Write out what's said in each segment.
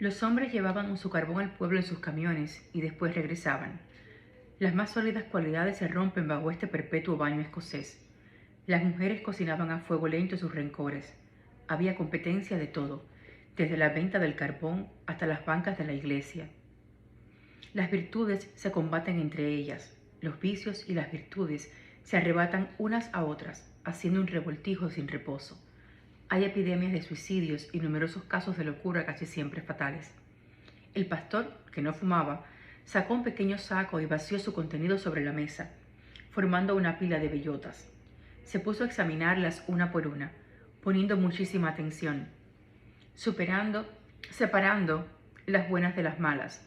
Los hombres llevaban su carbón al pueblo en sus camiones y después regresaban. Las más sólidas cualidades se rompen bajo este perpetuo baño escocés. Las mujeres cocinaban a fuego lento sus rencores. Había competencia de todo, desde la venta del carbón hasta las bancas de la iglesia. Las virtudes se combaten entre ellas, los vicios y las virtudes se arrebatan unas a otras, haciendo un revoltijo sin reposo. Hay epidemias de suicidios y numerosos casos de locura casi siempre fatales. El pastor, que no fumaba, sacó un pequeño saco y vació su contenido sobre la mesa, formando una pila de bellotas. Se puso a examinarlas una por una, poniendo muchísima atención, separando las buenas de las malas.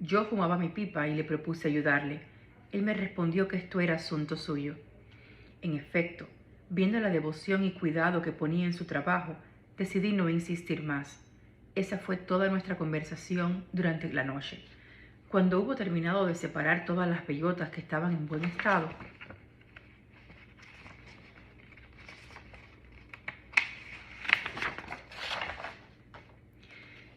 Yo fumaba mi pipa y le propuse ayudarle. Él me respondió que esto era asunto suyo. En efecto, viendo la devoción y cuidado que ponía en su trabajo, decidí no insistir más. Esa fue toda nuestra conversación durante la noche. Cuando hubo terminado de separar todas las bellotas que estaban en buen estado,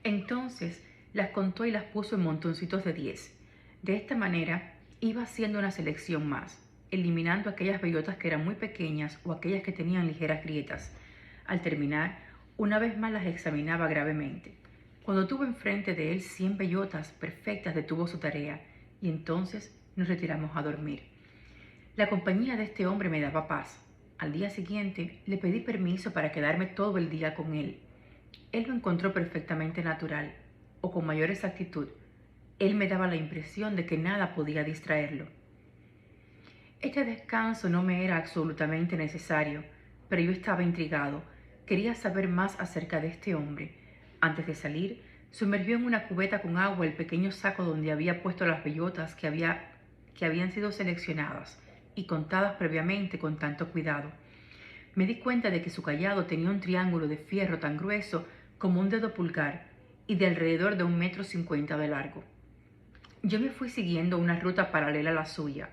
entonces las contó y las puso en montoncitos de 10. De esta manera iba haciendo una selección más, eliminando aquellas bellotas que eran muy pequeñas o aquellas que tenían ligeras grietas. Al terminar, una vez más las examinaba gravemente. Cuando tuvo enfrente de él 100 bellotas perfectas, detuvo su tarea y entonces nos retiramos a dormir. La compañía de este hombre me daba paz. Al día siguiente le pedí permiso para quedarme todo el día con él. Él lo encontró perfectamente natural, o con mayor exactitud. Él me daba la impresión de que nada podía distraerlo. Este descanso no me era absolutamente necesario, pero yo estaba intrigado. Quería saber más acerca de este hombre. Antes de salir, sumergió en una cubeta con agua el pequeño saco donde había puesto las bellotas que habían sido seleccionadas y contadas previamente con tanto cuidado. Me di cuenta de que su cayado tenía un triángulo de fierro tan grueso como un dedo pulgar y de alrededor de 1,50 m de largo. Yo me fui siguiendo una ruta paralela a la suya.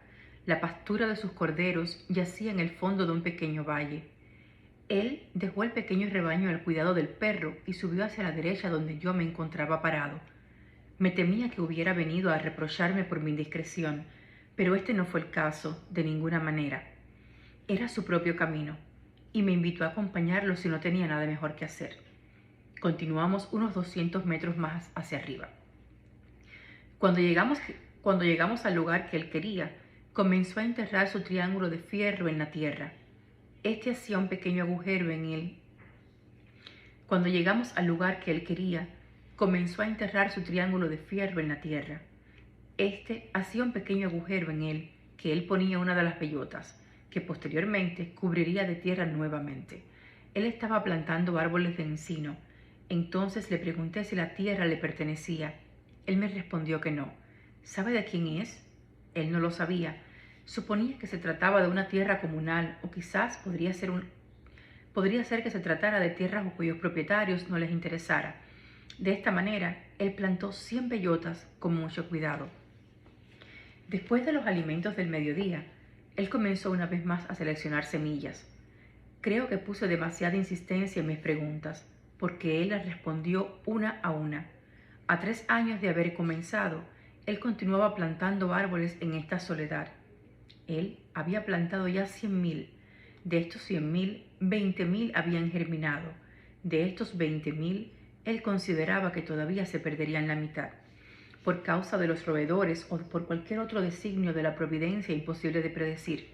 La pastura de sus corderos yacía en el fondo de un pequeño valle. Él dejó el pequeño rebaño al cuidado del perro y subió hacia la derecha donde yo me encontraba parado. Me temía que hubiera venido a reprocharme por mi indiscreción, pero este no fue el caso, de ninguna manera. Era su propio camino, y me invitó a acompañarlo si no tenía nada mejor que hacer. Continuamos unos 200 metros más hacia arriba. Cuando llegamos al lugar que él quería, comenzó a enterrar su triángulo de fierro en la tierra. Este hacía un pequeño agujero en él. Cuando llegamos al lugar que él quería, comenzó a enterrar su triángulo de fierro en la tierra. Este hacía un pequeño agujero en él, que él ponía una de las bellotas, que posteriormente cubriría de tierra nuevamente. Él estaba plantando árboles de encino. Entonces le pregunté si la tierra le pertenecía. Él me respondió que no. ¿Sabe de quién es? Él no lo sabía. Suponía que se trataba de una tierra comunal o quizás podría ser que se tratara de tierras cuyos propietarios no les interesara. De esta manera, él plantó 100 bellotas con mucho cuidado. Después de los alimentos del mediodía, él comenzó una vez más a seleccionar semillas. Creo que puse demasiada insistencia en mis preguntas, porque él las respondió una a una. A 3 años de haber comenzado, él continuaba plantando árboles en esta soledad. Él había plantado ya 100.000. De estos 100.000, 20.000 habían germinado. De estos 20.000, él consideraba que todavía se perderían la mitad, por causa de los roedores o por cualquier otro designio de la providencia imposible de predecir.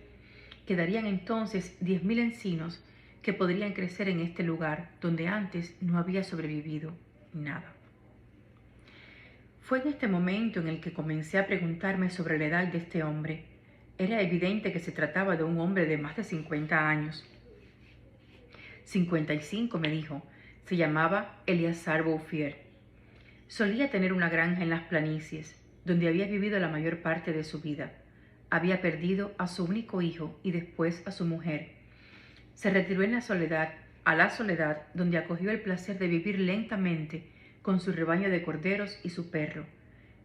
Quedarían entonces 10.000 encinos que podrían crecer en este lugar donde antes no había sobrevivido nada. Fue en este momento en el que comencé a preguntarme sobre la edad de este hombre. Era evidente que se trataba de un hombre de más de 50 años. 55, me dijo. Se llamaba Eleazar Bouffier. Solía tener una granja en las planicies, donde había vivido la mayor parte de su vida. Había perdido a su único hijo y después a su mujer. Se retiró en la soledad, donde acogió el placer de vivir lentamente con su rebaño de corderos y su perro.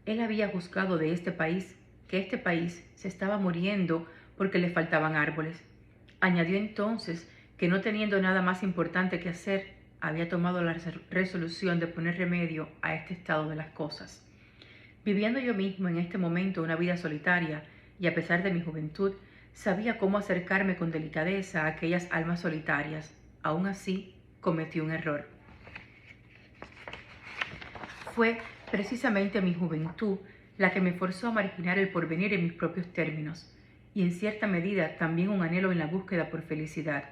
Él había juzgado de que este país se estaba muriendo porque le faltaban árboles. Añadió entonces que no teniendo nada más importante que hacer, había tomado la resolución de poner remedio a este estado de las cosas. Viviendo yo mismo en este momento una vida solitaria, y a pesar de mi juventud, sabía cómo acercarme con delicadeza a aquellas almas solitarias. Aún así, cometí un error. Fue precisamente mi juventud la que me forzó a marginar el porvenir en mis propios términos, y en cierta medida también un anhelo en la búsqueda por felicidad.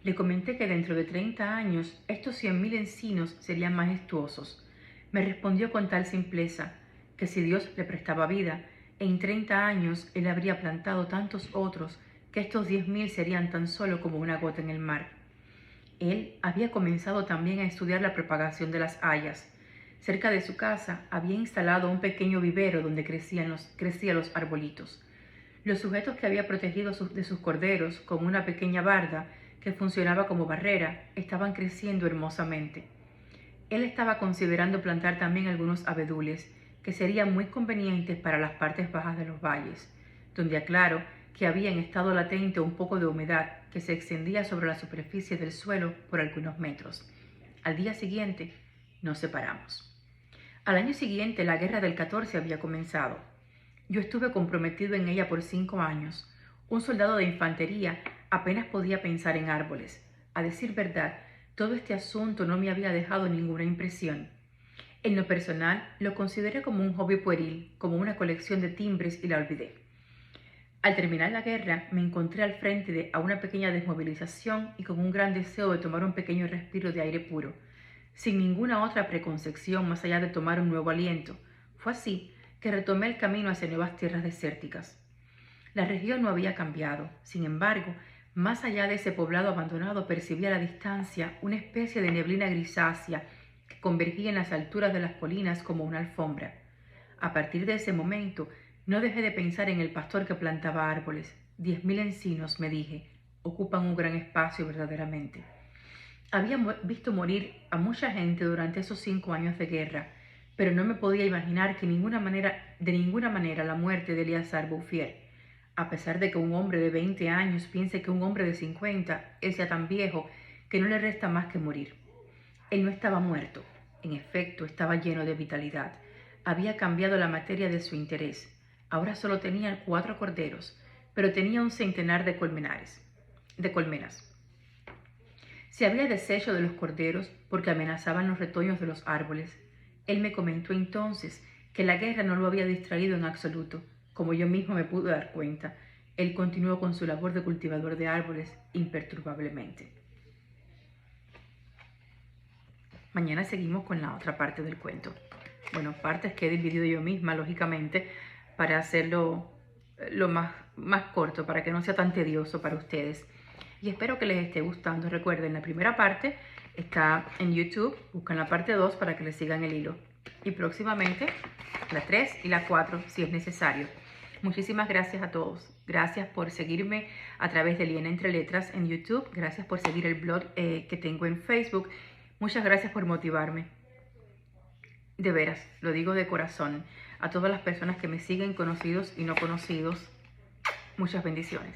Le comenté que dentro de 30 años estos 100.000 encinos serían majestuosos. Me respondió con tal simpleza que si Dios le prestaba vida, en 30 años él habría plantado tantos otros que estos 10.000 serían tan solo como una gota en el mar. Él había comenzado también a estudiar la propagación de las hayas. Cerca de su casa había instalado un pequeño vivero donde crecían los arbolitos. Los sujetos que había protegido de sus corderos con una pequeña barda que funcionaba como barrera estaban creciendo hermosamente. Él estaba considerando plantar también algunos abedules que serían muy convenientes para las partes bajas de los valles, donde aclaró que había en estado latente un poco de humedad que se extendía sobre la superficie del suelo por algunos metros. Al día siguiente nos separamos. Al año siguiente la guerra del 14 había comenzado. Yo estuve comprometido en ella por 5 años. Un soldado de infantería apenas podía pensar en árboles. A decir verdad, todo este asunto no me había dejado ninguna impresión. En lo personal, lo consideré como un hobby pueril, como una colección de timbres y la olvidé. Al terminar la guerra, me encontré al frente a una pequeña desmovilización y con un gran deseo de tomar un pequeño respiro de aire puro, sin ninguna otra preconcepción más allá de tomar un nuevo aliento. Fue así que retomé el camino hacia nuevas tierras desérticas. La región no había cambiado, sin embargo, más allá de ese poblado abandonado percibía a la distancia una especie de neblina grisácea que convergía en las alturas de las colinas como una alfombra. A partir de ese momento, no dejé de pensar en el pastor que plantaba árboles. 10.000 encinos, me dije, ocupan un gran espacio verdaderamente. Había visto morir a mucha gente durante esos 5 años de guerra, pero no me podía imaginar que de ninguna manera la muerte de Eleazar Bouffier. A pesar de que un hombre de 20 años piense que un hombre de 50 es ya tan viejo que no le resta más que morir. Él no estaba muerto, en efecto estaba lleno de vitalidad. Había cambiado la materia de su interés. Ahora solo tenía 4 corderos, pero tenía un centenar de colmenas. Se había deshecho de los corderos porque amenazaban los retoños de los árboles. Él me comentó entonces que la guerra no lo había distraído en absoluto. Como yo mismo me pude dar cuenta, él continuó con su labor de cultivador de árboles imperturbablemente. Mañana seguimos con la otra parte del cuento. Bueno, partes que he dividido yo misma, lógicamente, para hacerlo lo más corto, para que no sea tan tedioso para ustedes. Y espero que les esté gustando. Recuerden, la primera parte está en YouTube. Buscan la parte 2 para que les sigan el hilo. Y próximamente la 3 y la 4 si es necesario. Muchísimas gracias a todos. Gracias por seguirme a través de Liena Entre Letras en YouTube. Gracias por seguir el blog que tengo en Facebook. Muchas gracias por motivarme. De veras, lo digo de corazón. A todas las personas que me siguen, conocidos y no conocidos, muchas bendiciones.